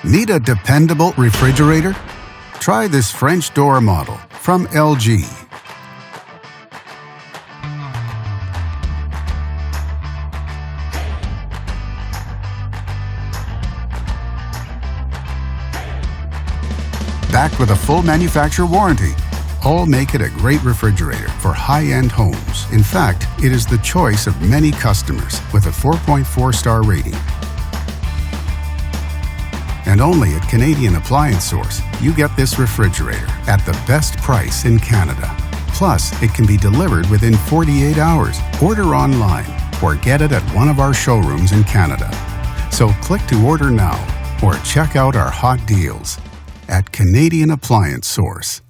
Need a dependable refrigerator? Try this French door model from LG. Backed with a full manufacturer warranty, all make it a great refrigerator for high-end homes. In fact, it is the choice of many customers with a 4.4-star rating. And only at Canadian Appliance Source, you get this refrigerator at the best price in Canada. Plus, it can be delivered within 48 hours. Order online or get it at one of our showrooms in Canada. So click to order now or check out our hot deals at Canadian Appliance Source.